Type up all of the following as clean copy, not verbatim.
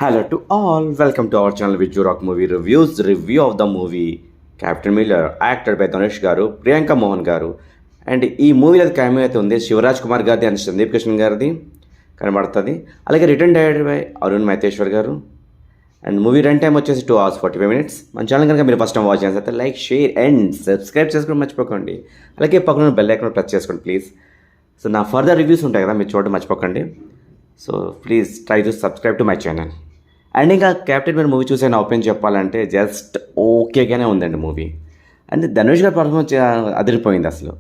Hello to all, welcome to our channel Viju Rock Movie Reviews. Review of the movie Captain Miller, acted by Dhanush Garu, Priyanka Mohan Garu. And ఈ మూవీలో cameo అయితే ఉంది శివరాజ్ కుమార్ గారిది and Sandeep Krishna గారిది కనబడుతుంది. అలాగే written directed by Arun Maheshwar garu. And movie run time వచ్చేసి 2 hours 45 minutes. మన ఛానల్ కనుక మీరు ఫస్ట్ టైం వాచ్ చేస్తే లైక్, షేర్ అండ్ సబ్స్క్రైబ్ చేసుకోవడం మర్చిపోకండి. అలాగే పక్కన బెల్ ఐకాన్ ప్రెస్ చేసుకోండి ప్లీజ్. సో నా ఫర్దర్ రివ్యూస్ ఉంటాయి కదా, మీరు చూడడం మర్చిపోకండి. So please try to subscribe to my channel. And ఇంకా క్యాప్టెన్ మీరు మూవీ చూసే నా ఒపీనియన్ చెప్పాలంటే జస్ట్ ఓకేగానే ఉందండి మూవీ. అండ్ ధనుష్ గారి పర్ఫార్మెన్స్ అదిరిపోయింది అసలు.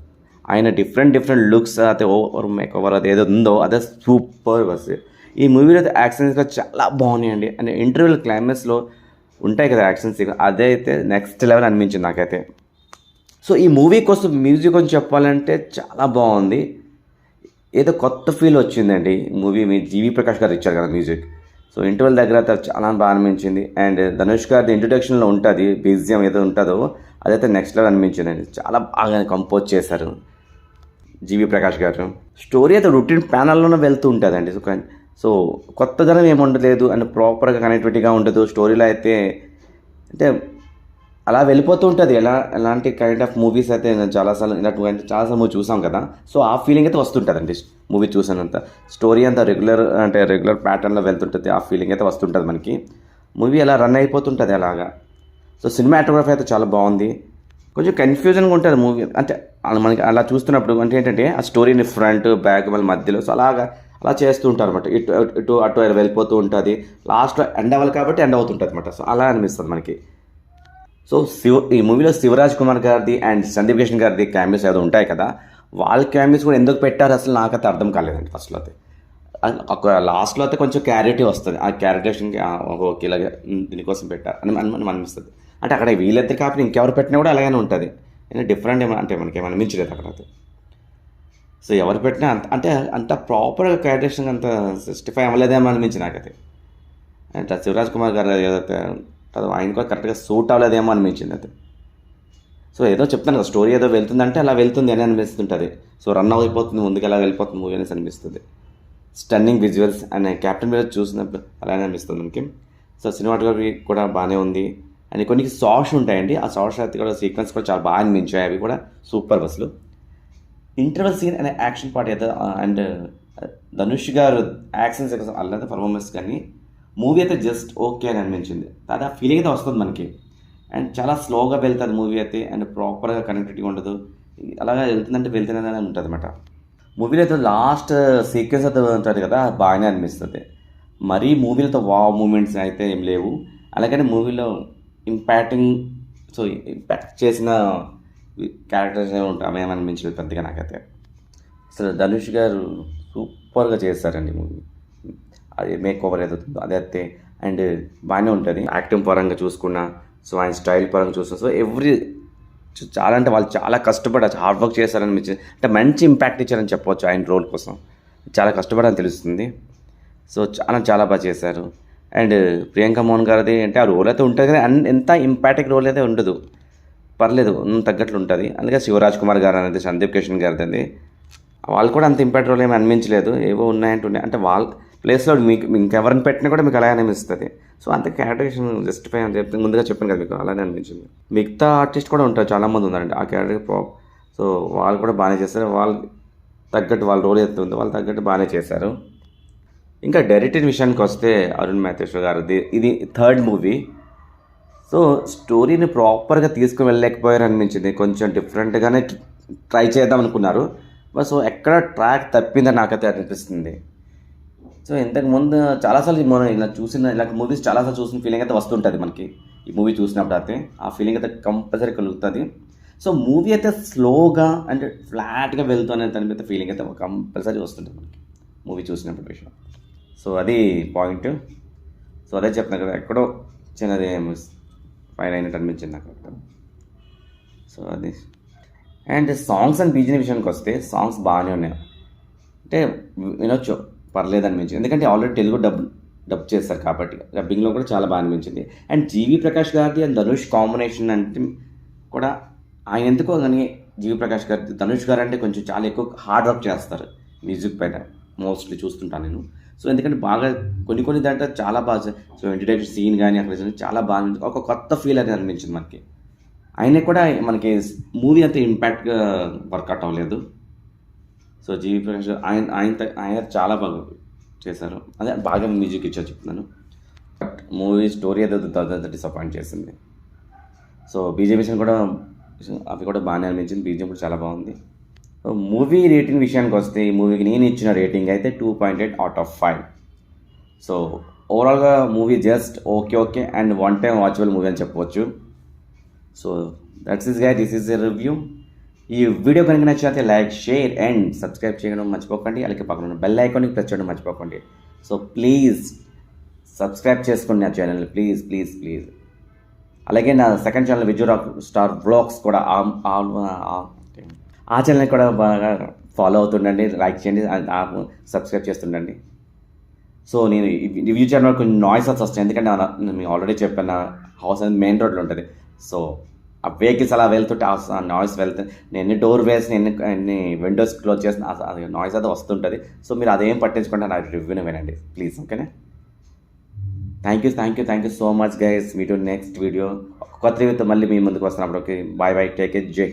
ఆయన డిఫరెంట్ లుక్స్ అయితే ఓవర్ మేక్ ఓవర్ అది ఏదో ఉందో అదే సూపర్ బస్. ఈ మూవీలో అయితే యాక్షన్స్ చాలా బాగున్నాయండి. అండ్ ఇంటర్వ్యూల క్లైమాక్స్లో ఉంటాయి కదా యాక్షన్స్, అదే అయితే నెక్స్ట్ లెవెల్ అనిపించింది నాకైతే. సో ఈ మూవీ కోసం మ్యూజిక్ అని చెప్పాలంటే చాలా బాగుంది. ఏదో కొత్త ఫీల్ వచ్చిందండి మూవీ. మీ జీవి ప్రకాష్ గారు ఇచ్చారు కదా మ్యూజిక్. సో ఇంటర్వెల్ దగ్గర చాలా బాగా అనిపించింది. అండ్ ధనుష్ గారి ఇంట్రొడక్షన్లో ఉంటుంది బీజిఎం ఏదో ఉంటుందో అదైతే నెక్స్ట్ లెవెల్ అనిపించిందండి. చాలా బాగా కంపోజ్ చేశారు జీవి ప్రకాష్ గారు. స్టోరీ అయితే రొటీన్ ప్యానల్లోనే వెళ్తూ ఉంటుందండి. సో కొత్తదనం ఏమి ఉండలేదు అండ్ ప్రాపర్గా కనెక్టివిటీగా ఉండదు. స్టోరీలో అయితే అంటే అలా వెళ్ళిపోతూ ఉంటుంది. ఎలాంటి కైండ్ ఆఫ్ మూవీస్ అయితే నేను చాలాసార్లు మూవీ చూసాం కదా. సో ఆ ఫీలింగ్ అయితే వస్తుంటుందండి మూవీ చూసానంత. స్టోరీ అంతా రెగ్యులర్ ప్యాటర్న్లో వెళ్తుంటుంది. ఆ ఫీలింగ్ అయితే వస్తుంటుంది మనకి. మూవీ అలా రన్ అయిపోతుంటుంది అలాగా. సో సినిమాటోగ్రఫీ అయితే చాలా బాగుంది. కొంచెం కన్ఫ్యూజన్గా ఉంటుంది మూవీ. అంటే మనకి అలా చూస్తున్నప్పుడు అంటే ఏంటంటే ఆ స్టోరీని ఫ్రంట్ బ్యాక్ మళ్ళీ మధ్యలో సో అలా చేస్తూ ఉంటారు అనమాట. ఇటు అటు వెళ్ళిపోతూ ఉంటుంది. లాస్ట్లో ఎండ్ అవ్వాలి కాబట్టి ఎండ్ అవుతుంటుంది అనమాట. సో అలా అనిపిస్తుంది మనకి. సో ఈ మూవీలో శివరాజ్ కుమార్ గారిది అండ్ సందీప్ కృష్ణ గారిది క్యామియోస్ ఏదో ఉంటాయి కదా. వాళ్ళ క్యామియోస్ కూడా ఎందుకు పెట్టారు అసలు నాకైతే అర్థం కాలేదండి ఫస్ట్లో అయితే. లాస్ట్లో అయితే కొంచెం క్లారిటీ వస్తుంది. ఆ క్యారెక్టరేషన్కి ఓకే ఇలాగే దీనికోసం పెట్టారు అని అనిపిస్తుంది. అంటే అక్కడ వీళ్ళిద్దరు కాకపోతే ఇంకెవరు పెట్టినా కూడా అలాగే ఉంటుంది. డిఫరెంట్ అంటే మనకి ఏమైనా అనిపించలేదు అక్కడ అయితే. సో ఎవరు పెట్టినా అంత ప్రాపర్గా క్యారెక్టరేషన్ అంత జస్టిఫై అవ్వలేదేమో అనిపించింది నాకైతే. అంటే శివరాజ్ కుమార్ గారు ఏదైతే ఆయన కూడా కరెక్ట్గా సూట్ అవ్వలేదేమో అనిపించింది అయితే. సో ఏదో చెప్తాను కదా, స్టోరీ ఏదో వెళ్తుందంటే అలా వెళ్తుంది అని అనిపిస్తుంటుంది. సో రన్ అయిపోతుంది ముందుకు ఎలా వెళ్ళిపోతుంది మూవీ అనేసి అనిపిస్తుంది. స్టన్నింగ్ విజువల్స్ అండ్ క్యాప్టెన్ మీద చూసినప్పుడు అలానే అనిపిస్తుంది మనకి. సో సినిమాటోగ్రఫీ కూడా బాగానే ఉంది. అండ్ కొన్ని సాంగ్స్ ఉంటాయండి. ఆ సాంగ్స్ అయితే కూడా సీక్వెన్స్ కూడా చాలా బాగా అనిపించాయి. అవి కూడా సూపర్ బస్సులు. ఇంటర్వల్ సీన్ అనే యాక్షన్ పార్ట్ ఏదో అండ్ ధనుష్ గారు యాక్షన్స్ అలాగే పర్ఫార్మెన్స్ కానీ మూవీ అయితే జస్ట్ ఓకే అని అనిపించింది. అది ఆ ఫీలింగ్ అయితే వస్తుంది మనకి. అండ్ చాలా స్లోగా వెళ్తుంది మూవీ అయితే. అండ్ ప్రాపర్గా కనెక్టివిటీ ఉండదు. అలాగా వెళ్తుందంటే వెళ్తుందని ఉంటుంది అనమాట. మూవీలో అయితే లాస్ట్ సీక్వెన్స్ అయితే ఉంటుంది కదా, బాగానే అనిపిస్తుంది. మరీ మూవీలతో వావ్ మూమెంట్స్ అయితే ఏం లేవు. అలాగని మూవీలో ఇంపాక్ట్ చేసిన క్యారెక్టర్స్ ఏమి ఉంటాయి అవేమని అనిపించలేదు పెద్దగా నాకైతే. అసలు ధనుష్ గారు సూపర్గా చేస్తారండి మూవీ. అది మేక్ ఓవర్ ఏదవుతుందో అదైతే అండ్ బాగానే ఉంటుంది. యాక్టింగ్ పరంగా చూసుకున్నా, సో ఆయన స్టైల్ పరంగా చూసుకున్నా, సో చాలా అంటే వాళ్ళు చాలా కష్టపడి హార్డ్ వర్క్ చేశారనిపించింది. అంటే మంచి ఇంపాక్ట్ ఇచ్చారని చెప్పవచ్చు ఆయన రోల్ కోసం. చాలా కష్టపడని తెలుస్తుంది. సో చాలా బాగా చేశారు. అండ్ ప్రియాంక మోహన్ గారిది అంటే ఆ రోల్ అయితే ఉంటుంది కానీ ఎంత ఇంపాక్టిక్ రోల్ అయితే ఉండదు, పర్లేదు తగ్గట్లు ఉంటుంది. అందుకే శివరాజ్ కుమార్ గారు అనేది సందీప్ కిషన్ గారిది వాళ్ళు కూడా అంత ఇంపాక్ట్ రోల్ ఏమి అనిపించలేదు. ఏవో ఉన్నాయంటున్నాయి అంటే వాళ్ళ ప్లేస్లో మీకు ఇంకెవరిని పెట్టినా కూడా మీకు అలాగే అనిపిస్తుంది. సో అంత క్యారెక్టరేషన్ జస్టిఫై అని చెప్తే ముందుగా చెప్పాను కదా మీకు అలానే అనిపించింది. మిగతా ఆర్టిస్ట్ కూడా ఉంటారు, చాలామంది ఉన్నారండి ఆ క్యారెక్టర్ సో వాళ్ళు కూడా బాగానే చేస్తారు. వాళ్ళు తగ్గట్టు వాళ్ళ రోల్ ఎంత ఉందో వాళ్ళు తగ్గట్టు బాగానే చేశారు. ఇంకా డైరెక్టర్ విషయానికి వస్తే అరుణ్ మహేశ్వర్ గారిది ఇది 3rd మూవీ. సో స్టోరీని ప్రాపర్గా తీసుకుని వెళ్ళలేకపోయారు అనిపించింది. కొంచెం డిఫరెంట్గానే ట్రై చేద్దాం అనుకున్నారు. సో ఎక్కడ ట్రాక్ తప్పిందని నాకైతే అనిపిస్తుంది. సో ఇంతకుముందు చాలాసార్లు మనం ఇలాంటి మూవీస్ చాలాసార్లు చూసిన ఫీలింగ్ అయితే వస్తుంటుంది మనకి. ఈ మూవీ చూసినప్పుడు అయితే ఆ ఫీలింగ్ అయితే కంపల్సరీ కలుగుతుంది. సో మూవీ అయితే స్లోగా అంటే ఫ్లాట్గా వెళ్తూనే అనిపిస్తే ఫీలింగ్ అయితే కంపల్సరీ వస్తుంటుంది మనకి మూవీ చూసినప్పుడు విషయం. సో అది పాయింట్. సో అదే చెప్తున్నాను కదా, ఎక్కడో చిన్నది ఫైన్ అయినట్టు అనిపించింది నాకు. సో అది అండ్ సాంగ్స్ అండ్ బీజిన విషయానికి వస్తే సాంగ్స్ బాగానే ఉన్నాయి. అంటే వినొచ్చు, పర్లేదు అనిపించింది. ఎందుకంటే ఆల్రెడీ తెలుగు డబ్ చేస్తారు కాబట్టి డబ్బింగ్లో కూడా చాలా బాగా అనిపించింది. అండ్ జీవి ప్రకాష్ గారిది అండ్ ధనుష్ కాంబినేషన్ అంటే కూడా ఆయన ఎందుకో కానీ జీవి ప్రకాష్ గారి ధనుష్ గారు అంటే కొంచెం చాలా ఎక్కువ హార్డ్ వర్క్ చేస్తారు మ్యూజిక్ పైన మోస్ట్లీ చూస్తుంటాను నేను. సో ఎందుకంటే బాగా కొన్ని దాంట్లో చాలా బాగా సో ఇంట్రడక్షన్ సీన్ కానీ అక్కడ చాలా బాగా అనిపించింది. ఒక కొత్త ఫీల్ అనేది అనిపించింది మనకి. అయినా కూడా మనకి మూవీ అంత ఇంపాక్ట్గా వర్కౌట్ అవ్వలేదు. సో జీవి ప్రకాష్ ఆయన చాలా బాగా చేశారు. అదే బాగా మ్యూజిక్ ఇచ్చా చెప్తున్నాను. బట్ మూవీ స్టోరీ ఏదో డిసప్పాయింట్ చేసింది. సో బీజేపీ కూడా అవి కూడా బాగానే అనిపించింది. బీజేపీ కూడా చాలా బాగుంది. సో మూవీ రేటింగ్ విషయానికి వస్తే ఈ మూవీకి నేను ఇచ్చిన రేటింగ్ అయితే 2.8 అవుట్ ఆఫ్ 5. సో ఓవరాల్గా movie just okay and one time watchable movie అని చెప్పవచ్చు. So that's is guys, this is a review. ఈ వీడియో కనుక నచ్చితే లైక్, షేర్ అండ్ సబ్స్క్రైబ్ చేయడం మర్చిపోకండి. అలాగే పక్కన ఉన్న బెల్ ఐకాన్కి ప్రెస్ చేయడం మర్చిపోకండి. సో ప్లీజ్ సబ్స్క్రైబ్ చేసుకోండి నా ఛానల్, ప్లీజ్. అలాగే నా second channel Vijay rock star vlogs కూడా ఆ ఛానల్ని కూడా బాగా ఫాలో అవుతుండండి, లైక్ చేయండి, సబ్స్క్రైబ్ చేస్తుండండి. సో నేను రివ్యూ ఛానల్ కొంచెం నాయిస్ వస్తాయి, ఎందుకంటే నేను ఆల్రెడీ చెప్పాను నా హౌస్ అనేది మెయిన్ రోడ్లో ఉంటుంది. సో ఆ వెహికల్స్ అలా వెళ్తుంటే ఆ నాయిస్ వెళ్తే నేను ఎన్ని డోర్ వేసి ఎన్ని విండోస్ క్లోజ్ చేసిన అది నాయిస్ అది వస్తుంటుంది. సో మీరు అదేం పట్టించుకుంటే నా రివ్యూని వినండి ప్లీజ్. ఓకేనా? Thank you so much guys. Meet next video కొత్త రివ్యూతో మళ్ళీ మీ ముందుకు వస్తున్నప్పుడు. ఓకే, బాయ్, టేక్ ఇట్, జై.